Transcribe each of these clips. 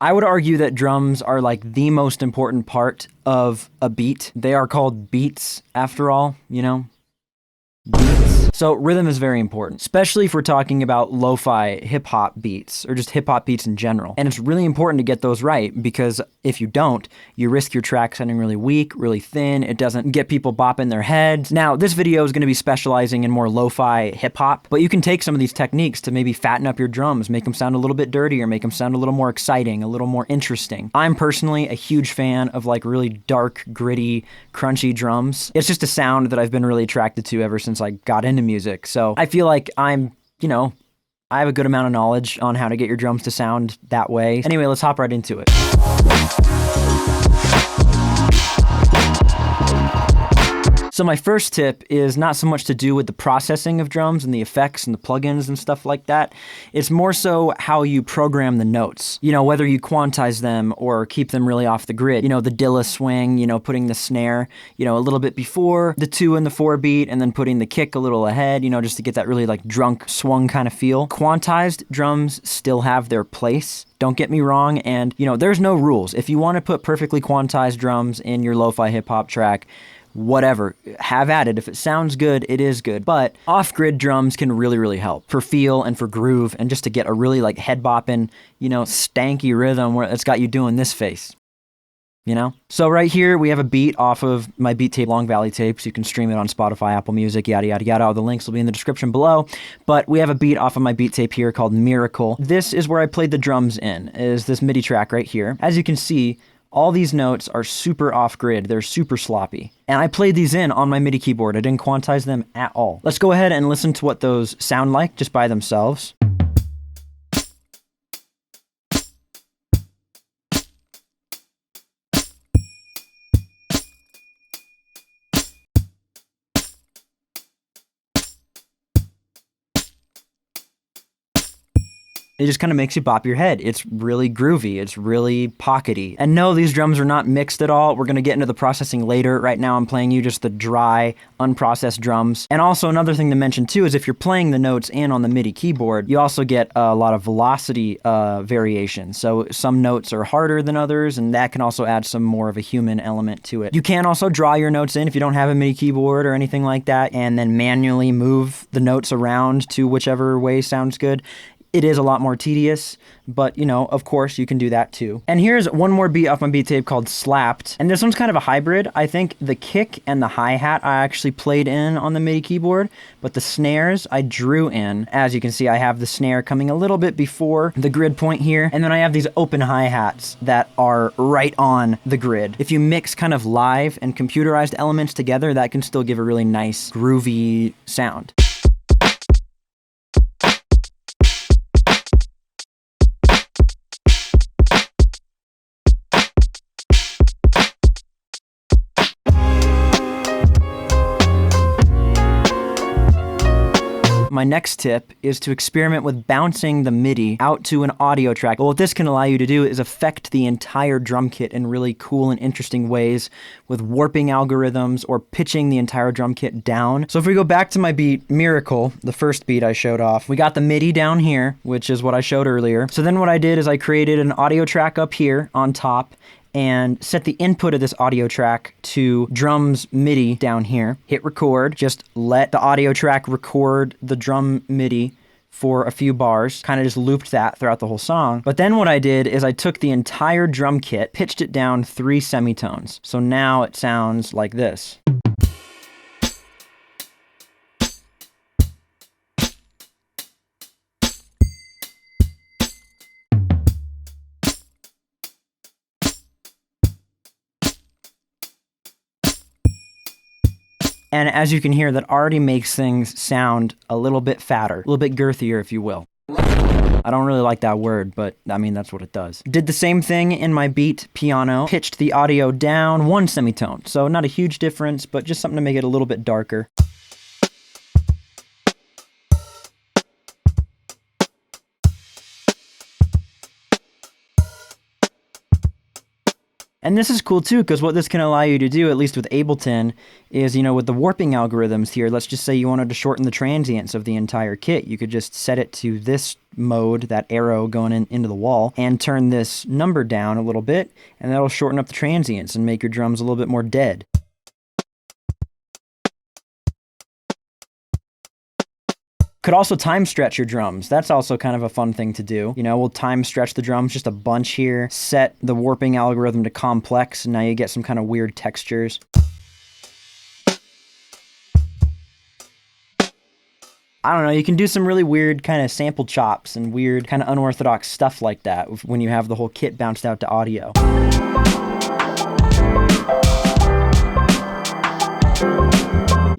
I would argue that drums are like the most important part of a beat. They are called beats after all, you know? Beats. So rhythm is very important, especially if we're talking about lo-fi hip-hop beats or just hip-hop beats in general. And it's really important to get those right because if you don't, you risk your track sounding really weak, really thin. It doesn't get people bopping their heads. Now, this video is going to be specializing in more lo-fi hip-hop, but you can take some of these techniques to maybe fatten up your drums, make them sound a little bit dirtier, make them sound a little more exciting, a little more interesting. I'm personally a huge fan of like really dark, gritty, crunchy drums. It's just a sound that I've been really attracted to ever since I got into music. So I feel like I have a good amount of knowledge on how to get your drums to sound that way. Anyway, let's hop right into it. So my first tip is not so much to do with the processing of drums and the effects and the plugins and stuff like that. It's more so how you program the notes. You know, whether you quantize them or keep them really off the grid. You know, the Dilla swing, you know, putting the snare, you know, a little bit before the 2 and the 4 beat and then putting the kick a little ahead, you know, just to get that really like drunk swung kind of feel. Quantized drums still have their place. Don't get me wrong, and you know, there's no rules. If you want to put perfectly quantized drums in your lo-fi hip-hop track, whatever, have at it. If it sounds good, it is good. But off-grid drums can really, really help for feel and for groove and just to get a really like head-bopping, you know, stanky rhythm where it's got you doing this face. You know? So right here, we have a beat off of my beat tape, Long Valley tape, so you can stream it on Spotify, Apple Music, yada, yada, yada. All the links will be in the description below. But we have a beat off of my beat tape here called Miracle. This is where I played the drums in, is this MIDI track right here. As you can see, all these notes are super off-grid. They're super sloppy. And I played these in on my MIDI keyboard. I didn't quantize them at all. Let's go ahead and listen to what those sound like just by themselves. It just kind of makes you bop your head. It's really groovy. It's really pockety. And no, these drums are not mixed at all. We're going to get into the processing later. Right now I'm playing you just the dry, unprocessed drums. And also another thing to mention too is if you're playing the notes in on the MIDI keyboard, you also get a lot of velocity variation. So some notes are harder than others, and that can also add some more of a human element to it. You can also draw your notes in if you don't have a MIDI keyboard or anything like that, and then manually move the notes around to whichever way sounds good. It is a lot more tedious, but you know, of course you can do that too. And here's one more beat off my beat tape called Slapped. And this one's kind of a hybrid. I think the kick and the hi-hat I actually played in on the MIDI keyboard, but the snares I drew in. As you can see, I have the snare coming a little bit before the grid point here, and then I have these open hi-hats that are right on the grid. If you mix kind of live and computerized elements together, that can still give a really nice, groovy sound. My next tip is to experiment with bouncing the MIDI out to an audio track. Well, what this can allow you to do is affect the entire drum kit in really cool and interesting ways with warping algorithms or pitching the entire drum kit down. So if we go back to my beat, Miracle, the first beat I showed off, we got the MIDI down here, which is what I showed earlier. So then what I did is I created an audio track up here on top and set the input of this audio track to drums MIDI down here. Hit record, just let the audio track record the drum MIDI for a few bars, kind of just looped that throughout the whole song. But then what I did is I took the entire drum kit, pitched it down 3 semitones. So now it sounds like this. And as you can hear, that already makes things sound a little bit fatter, a little bit girthier, if you will. I don't really like that word, but I mean, that's what it does. Did the same thing in my beat piano, pitched the audio down 1 semitone. So not a huge difference, but just something to make it a little bit darker. And this is cool too, because what this can allow you to do, at least with Ableton, is, with the warping algorithms here, let's just say you wanted to shorten the transients of the entire kit. You could just set it to this mode, that arrow going into the wall, and turn this number down a little bit, and that'll shorten up the transients and make your drums a little bit more dead. Could also time stretch your drums. That's also kind of a fun thing to do. We'll time stretch the drums just a bunch here, set the warping algorithm to complex, and now you get some kind of weird textures. I don't know, you can do some really weird kind of sample chops and weird kind of unorthodox stuff like that when you have the whole kit bounced out to audio.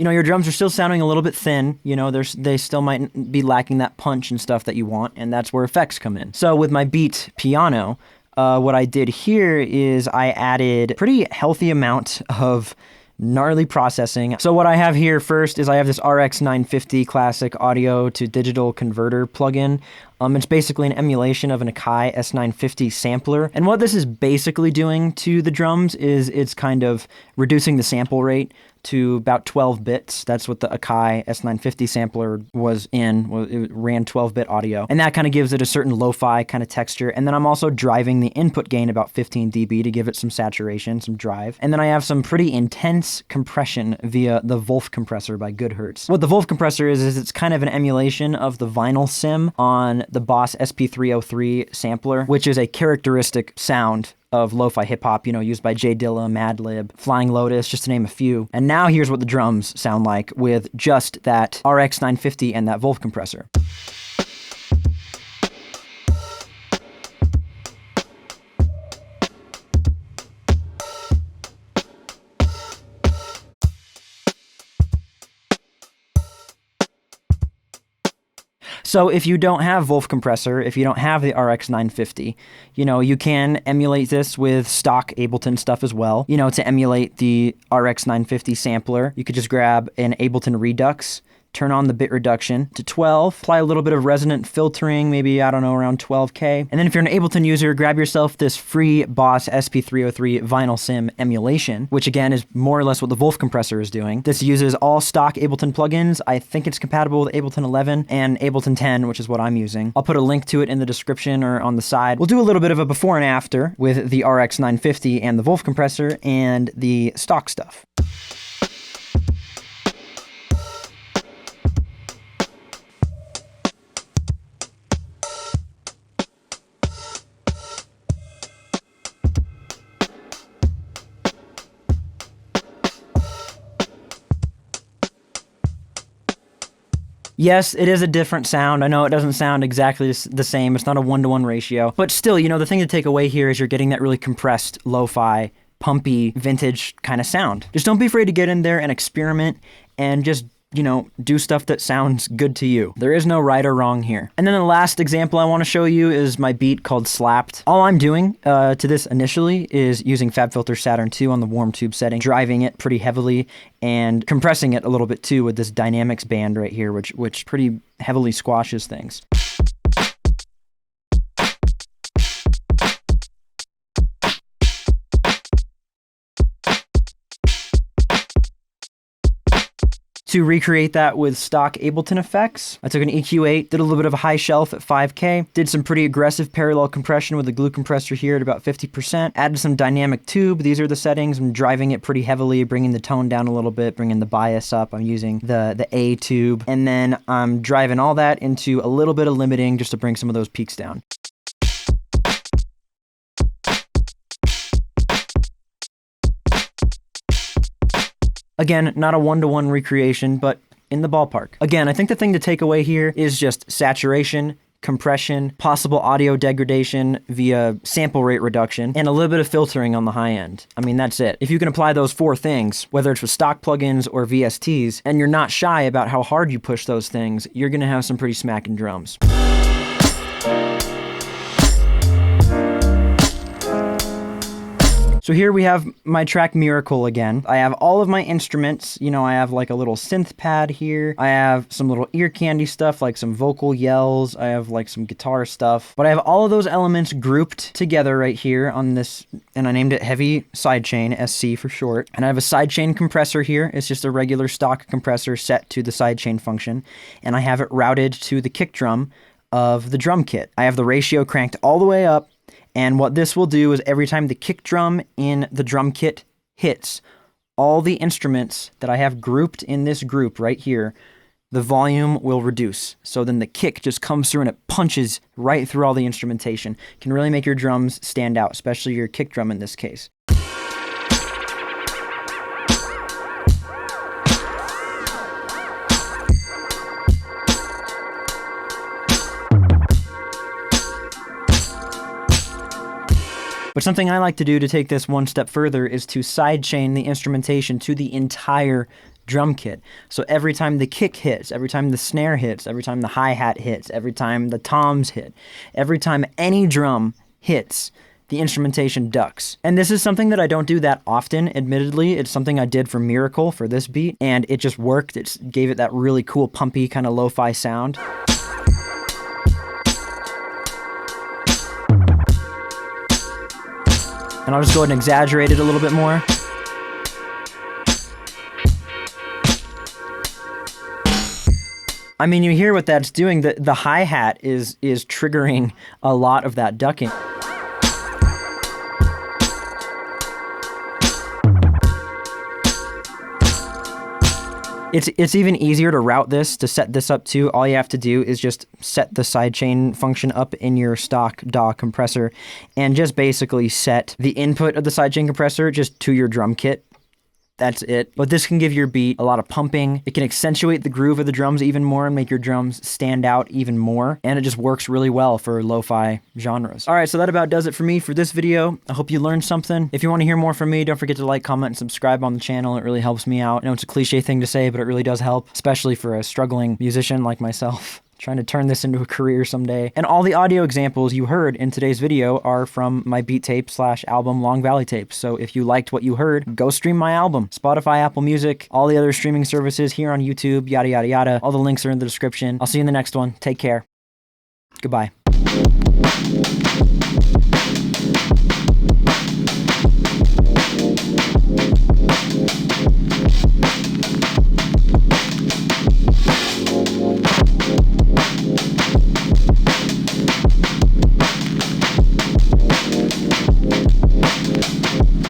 Your drums are still sounding a little bit thin. They still might be lacking that punch and stuff that you want, and that's where effects come in. So with my Beat piano, what I did here is I added a pretty healthy amount of gnarly processing. So what I have here first is I have this RX 950 classic audio to digital converter plugin. It's basically an emulation of an Akai S950 sampler. And what this is basically doing to the drums is it's kind of reducing the sample rate to about 12 bits. That's what the Akai S950 sampler was in. It ran 12-bit audio. And that kind of gives it a certain lo-fi kind of texture. And then I'm also driving the input gain about 15 dB to give it some saturation, some drive. And then I have some pretty intense compression via the Wolf compressor by Goodhertz. What the Wolf compressor is it's kind of an emulation of the vinyl sim on the Boss SP303 sampler, which is a characteristic sound of lo-fi hip-hop, used by J Dilla, Madlib, Flying Lotus, just to name a few. And now here's what the drums sound like with just that RX 950 and that Wolf compressor. So if you don't have Wolf compressor, if you don't have the RX 950, you can emulate this with stock Ableton stuff as well. To emulate the RX 950 sampler, you could just grab an Ableton Redux, turn on the bit reduction to 12, apply a little bit of resonant filtering, maybe, around 12K. And then if you're an Ableton user, grab yourself this free Boss SP303 vinyl sim emulation, which again is more or less what the Wolf compressor is doing. This uses all stock Ableton plugins. I think it's compatible with Ableton 11 and Ableton 10, which is what I'm using. I'll put a link to it in the description or on the side. We'll do a little bit of a before and after with the RX 950 and the Wolf compressor and the stock stuff. Yes, it is a different sound. I know it doesn't sound exactly the same. It's not a one-to-one ratio. But still, the thing to take away here is you're getting that really compressed, lo-fi, pumpy, vintage kind of sound. Just don't be afraid to get in there and experiment and just do stuff that sounds good to you. There is no right or wrong here. And then the last example I want to show you is my beat called Slapped. All I'm doing to this initially is using FabFilter Saturn 2 on the warm tube setting, driving it pretty heavily and compressing it a little bit too with this dynamics band right here, which pretty heavily squashes things. To recreate that with stock Ableton effects, I took an EQ8, did a little bit of a high shelf at 5K, did some pretty aggressive parallel compression with the glue compressor here at about 50%, added some dynamic tube. These are the settings. I'm driving it pretty heavily, bringing the tone down a little bit, bringing the bias up. I'm using the A tube, and then I'm driving all that into a little bit of limiting just to bring some of those peaks down. Again, not a one-to-one recreation, but in the ballpark. Again, I think the thing to take away here is just saturation, compression, possible audio degradation via sample rate reduction, and a little bit of filtering on the high end. I mean, that's it. If you can apply those 4 things, whether it's with stock plugins or VSTs, and you're not shy about how hard you push those things, you're gonna have some pretty smacking drums. So So here we have my track Miracle again. I have all of my instruments. You know, I have like a little synth pad here. I have some little ear candy stuff, like some vocal yells. I have like some guitar stuff. But I have all of those elements grouped together right here on this, and I named it Heavy Sidechain, SC for short. And I have a sidechain compressor here. It's just a regular stock compressor set to the sidechain function. And I have it routed to the kick drum of the drum kit. I have the ratio cranked all the way up. And what this will do is every time the kick drum in the drum kit hits, all the instruments that I have grouped in this group right here, the volume will reduce. So then the kick just comes through and it punches right through all the instrumentation. Can really make your drums stand out, especially your kick drum in this case. But something I like to do to take this one step further is to sidechain the instrumentation to the entire drum kit. So every time the kick hits, every time the snare hits, every time the hi-hat hits, every time the toms hit, every time any drum hits, the instrumentation ducks. And this is something that I don't do that often, admittedly. It's something I did for Miracle for this beat, and it just worked. It gave it that really cool, pumpy, kind of lo-fi sound. And I'll just go ahead and exaggerate it a little bit more. I mean, you hear what that's doing. The hi-hat is triggering a lot of that ducking. It's even easier to route this, to set this up too. All you have to do is just set the sidechain function up in your stock DAW compressor and just basically set the input of the sidechain compressor just to your drum kit. That's it. But this can give your beat a lot of pumping. It can accentuate the groove of the drums even more and make your drums stand out even more. And it just works really well for lo-fi genres. All right, so that about does it for me for this video. I hope you learned something. If you want to hear more from me, don't forget to like, comment, and subscribe on the channel. It really helps me out. I know it's a cliche thing to say, but it really does help, especially for a struggling musician like myself, trying to turn this into a career someday. And all the audio examples you heard in today's video are from my beat tape / album Long Valley tapes. So if you liked what you heard, go stream my album. Spotify, Apple Music, all the other streaming services here on YouTube, yada, yada, yada. All the links are in the description. I'll see you in the next one. Take care. Goodbye.